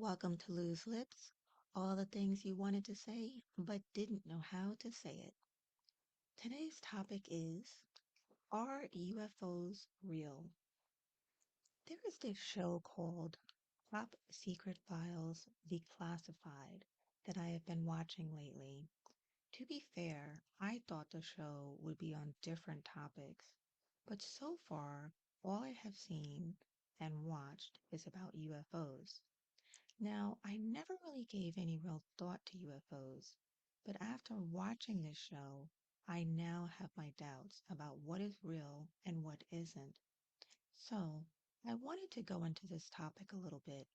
Welcome to Loose Lips, all the things you wanted to say but didn't know how to say it. Today's topic is, are UFOs real? There is this show called Top Secret Files Declassified that I have been watching lately. To be fair, I thought the show would be on different topics, but so far, all I have seen and watched is about UFOs. Now, I never really gave any real thought to UFOs, but after watching this show, I now have my doubts about what is real and what isn't. So, I wanted to go into this topic a little bit.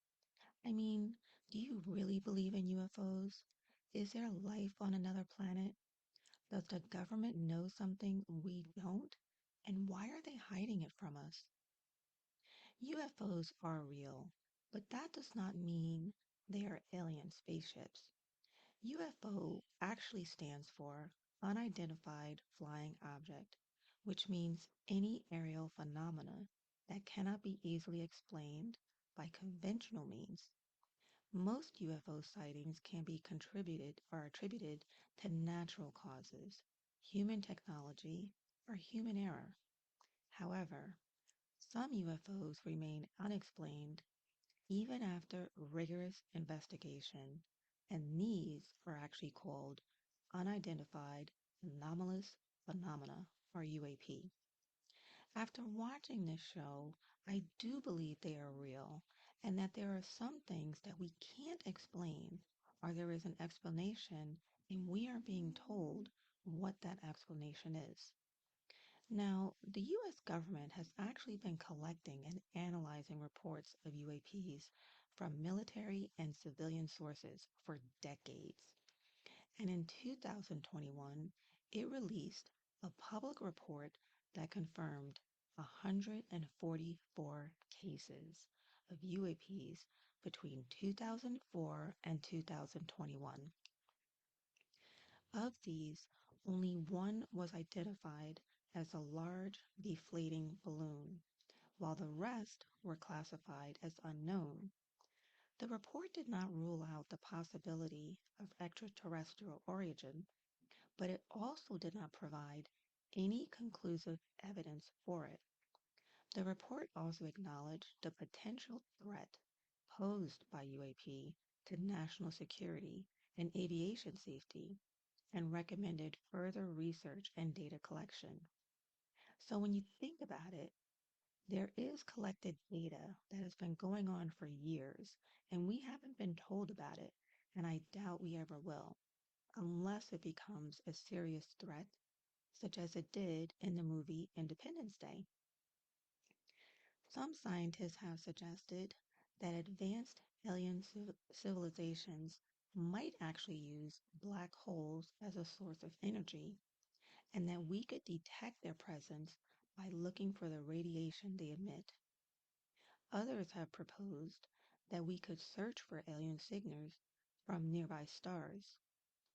I mean, do you really believe in UFOs? Is there life on another planet? Does the government know something we don't? And why are they hiding it from us? UFOs are real, but that does not mean they are alien spaceships. UFO actually stands for Unidentified Flying Object, which means any aerial phenomena that cannot be easily explained by conventional means. Most UFO sightings can be contributed or attributed to natural causes, human technology, or human error. However, some UFOs remain unexplained even after rigorous investigation, and these are actually called Unidentified Anomalous Phenomena, or UAP. After watching this show, I do believe they are real and that there are some things that we can't explain, or there is an explanation and we are being told what that explanation is. Now, the US government has actually been collecting and analyzing reports of UAPs from military and civilian sources for decades. And in 2021, it released a public report that confirmed 144 cases of UAPs between 2004 and 2021. Of these, only one was identified as a large deflating balloon, while the rest were classified as unknown. The report did not rule out the possibility of extraterrestrial origin, but it also did not provide any conclusive evidence for it. The report also acknowledged the potential threat posed by UAP to national security and aviation safety and recommended further research and data collection. So when you think about it, there is collected data that has been going on for years, and we haven't been told about it, and I doubt we ever will, unless it becomes a serious threat, such as it did in the movie Independence Day. Some scientists have suggested that advanced alien civilizations might actually use black holes as a source of energy and that we could detect their presence by looking for the radiation they emit. Others have proposed that we could search for alien signals from nearby stars,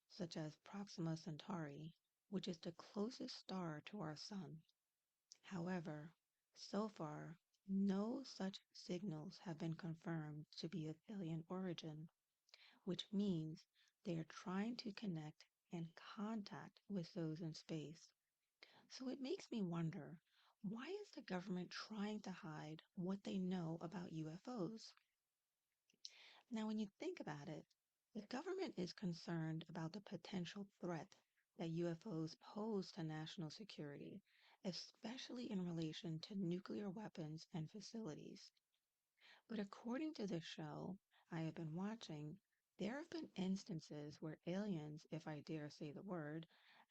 such as Proxima Centauri, which is the closest star to our Sun. However, so far, no such signals have been confirmed to be of alien origin, which means they are trying to connect and contact with those in space. So it makes me wonder, why is the government trying to hide what they know about UFOs? Now, when you think about it, the government is concerned about the potential threat that UFOs pose to national security, especially in relation to nuclear weapons and facilities. But according to this show I have been watching, there have been instances where aliens, if I dare say the word,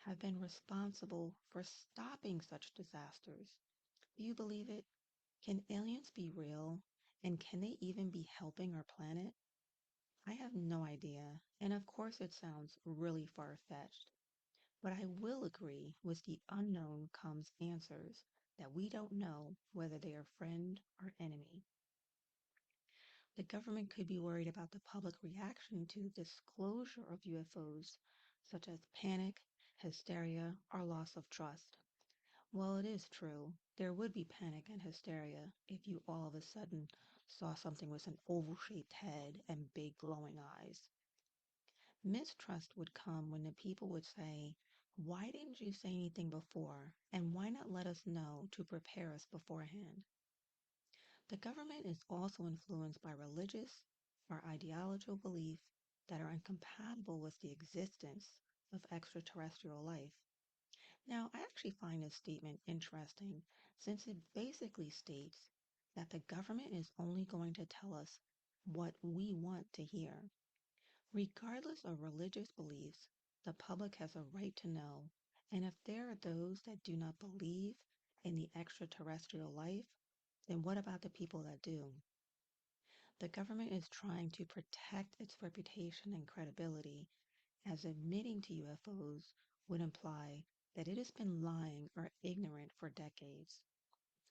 have been responsible for stopping such disasters. Do you believe it? Can aliens be real? And can they even be helping our planet? I have no idea, and of course it sounds really far-fetched, but I will agree with the unknown comes answers that we don't know whether they are friend or enemy. The government could be worried about the public reaction to disclosure of UFOs, such as panic, hysteria, or loss of trust. Well, it is true. There would be panic and hysteria if you all of a sudden saw something with an oval-shaped head and big glowing eyes. Mistrust would come when the people would say, "Why didn't you say anything before? And why not let us know to prepare us beforehand?" The government is also influenced by religious or ideological beliefs that are incompatible with the existence of extraterrestrial life. Now, I actually find this statement interesting since it basically states that the government is only going to tell us what we want to hear. Regardless of religious beliefs, the public has a right to know, and if there are those that do not believe in the extraterrestrial life, then what about the people that do? The government is trying to protect its reputation and credibility, as admitting to UFOs would imply that it has been lying or ignorant for decades.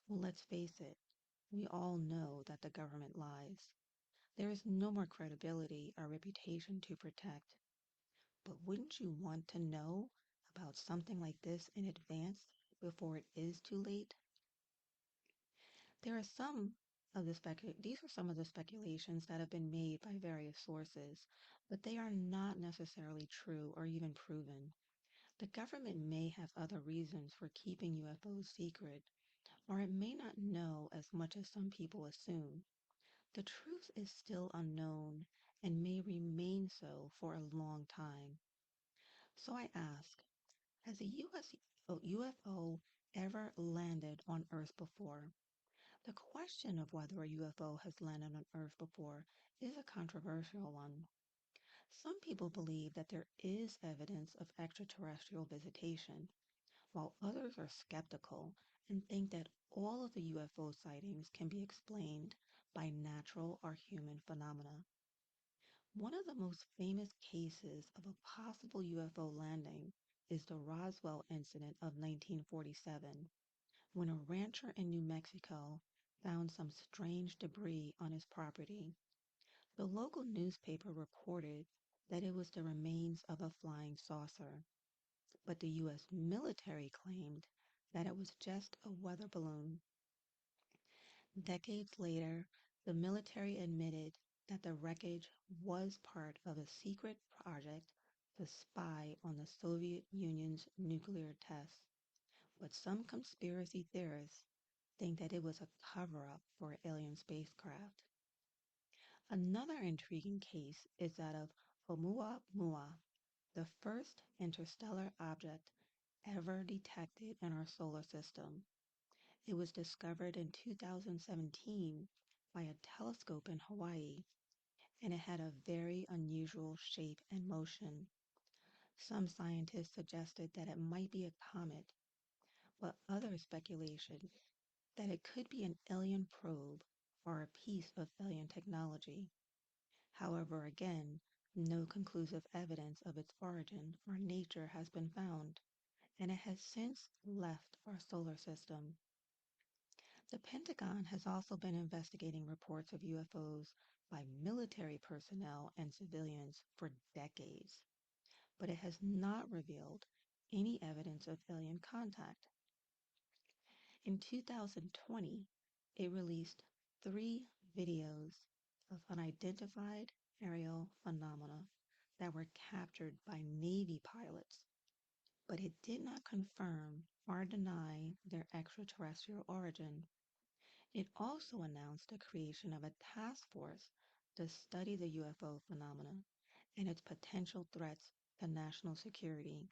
Well, let's face it, we all know that the government lies. There is no more credibility or reputation to protect. But wouldn't you want to know about something like this in advance before it is too late? There are these are some of the speculations that have been made by various sources, but they are not necessarily true or even proven. The government may have other reasons for keeping UFOs secret, or it may not know as much as some people assume. The truth is still unknown and may remain so for a long time. So I ask, has a UFO ever landed on Earth before? The question of whether a UFO has landed on Earth before is a controversial one. Some people believe that there is evidence of extraterrestrial visitation, while others are skeptical and think that all of the UFO sightings can be explained by natural or human phenomena. One of the most famous cases of a possible UFO landing is the Roswell incident of 1947, when a rancher in New Mexico found some strange debris on his property. The local newspaper reported that it was the remains of a flying saucer, but the U.S. military claimed that it was just a weather balloon. Decades later, the military admitted that the wreckage was part of a secret project to spy on the Soviet Union's nuclear tests. But some conspiracy theorists think that it was a cover up for alien spacecraft. Another intriguing case is that of Oumuamua, the first interstellar object ever detected in our solar system. It was discovered in 2017 by a telescope in Hawaii, and it had a very unusual shape and motion. Some scientists suggested that it might be a comet, but others speculation that it could be an alien probe or a piece of alien technology. However, again, no conclusive evidence of its origin or nature has been found, and it has since left our solar system. The Pentagon has also been investigating reports of UFOs by military personnel and civilians for decades, but it has not revealed any evidence of alien contact. In 2020, it released 3 videos of unidentified aerial phenomena that were captured by Navy pilots, but it did not confirm or deny their extraterrestrial origin. It also announced the creation of a task force to study the UFO phenomena and its potential threats to national security.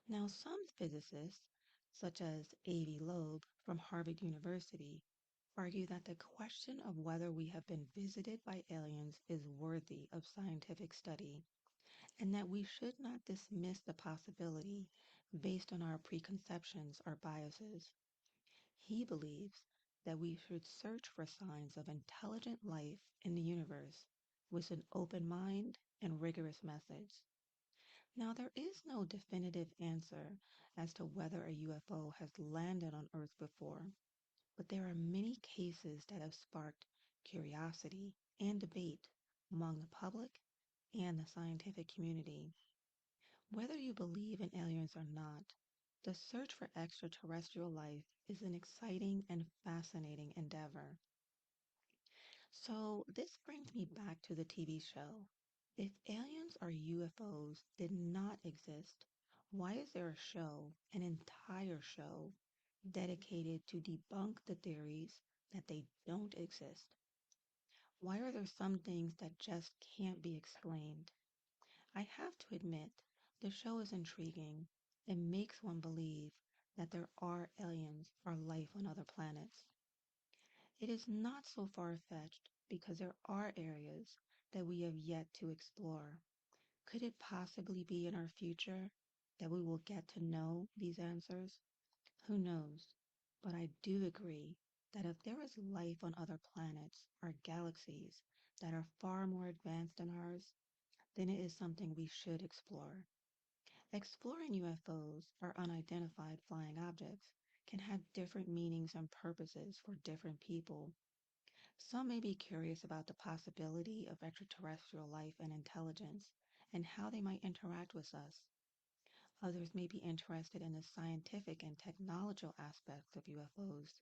Now, some physicists, such as Avi Loeb from Harvard University, argue that the question of whether we have been visited by aliens is worthy of scientific study, and that we should not dismiss the possibility based on our preconceptions or biases. He believes that we should search for signs of intelligent life in the universe with an open mind and rigorous methods. Now, there is no definitive answer as to whether a UFO has landed on Earth before, but there are many cases that have sparked curiosity and debate among the public and the scientific community. Whether you believe in aliens or not, the search for extraterrestrial life is an exciting and fascinating endeavor. So this brings me back to the TV show. If aliens or UFOs did not exist, why is there a show, an entire show, dedicated to debunk the theories that they don't exist? Why are there some things that just can't be explained? I have to admit, the show is intriguing. It makes one believe that there are aliens or life on other planets. It is not so far-fetched because there are areas that we have yet to explore. Could it possibly be in our future that we will get to know these answers? Who knows? But I do agree that if there is life on other planets or galaxies that are far more advanced than ours, then it is something we should explore. Exploring UFOs or unidentified flying objects can have different meanings and purposes for different people. Some may be curious about the possibility of extraterrestrial life and intelligence and how they might interact with us. Others may be interested in the scientific and technological aspects of UFOs,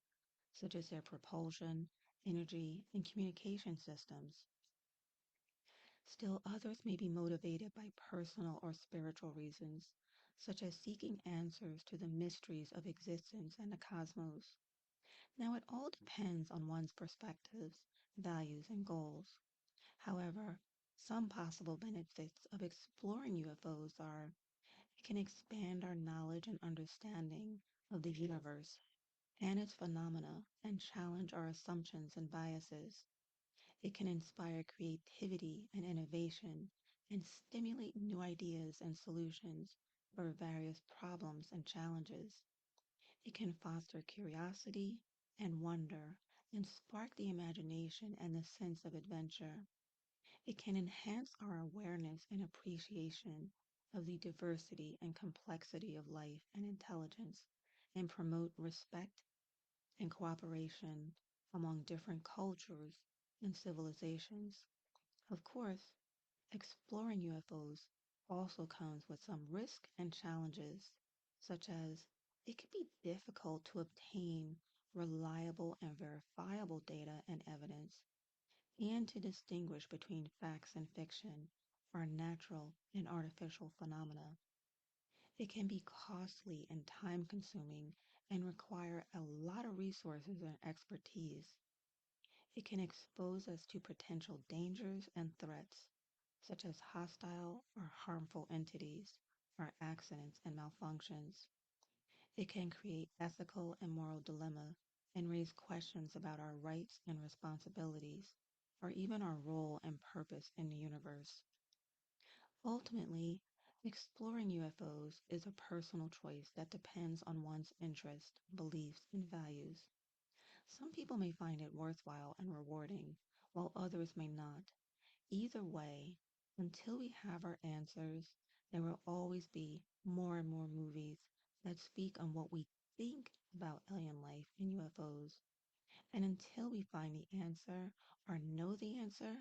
such as their propulsion, energy, and communication systems. Still, others may be motivated by personal or spiritual reasons, such as seeking answers to the mysteries of existence and the cosmos. Now, it all depends on one's perspectives, values, and goals. However, some possible benefits of exploring UFOs are it can expand our knowledge and understanding of the universe and its phenomena and challenge our assumptions and biases. It can inspire creativity and innovation and stimulate new ideas and solutions for various problems and challenges. It can foster curiosity and wonder and spark the imagination and the sense of adventure. It can enhance our awareness and appreciation of the diversity and complexity of life and intelligence and promote respect and cooperation among different cultures and civilizations. Of course, exploring UFOs also comes with some risk and challenges, such as it can be difficult to obtain reliable and verifiable data and evidence, and to distinguish between facts and fiction, or natural and artificial phenomena. It can be costly and time consuming and require a lot of resources and expertise. It can expose us to potential dangers and threats, such as hostile or harmful entities, or accidents and malfunctions. It can create ethical and moral dilemma and raise questions about our rights and responsibilities, or even our role and purpose in the universe. Ultimately, exploring UFOs is a personal choice that depends on one's interest, beliefs, and values. Some people may find it worthwhile and rewarding, while others may not. Either way, until we have our answers, there will always be more and more movies that speak on what we think about alien life and UFOs. And until we find the answer or know the answer,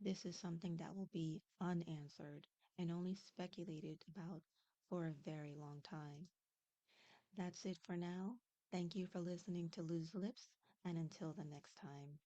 this is something that will be unanswered and only speculated about for a very long time. That's it for now. Thank you for listening to Loose Lips, and until the next time.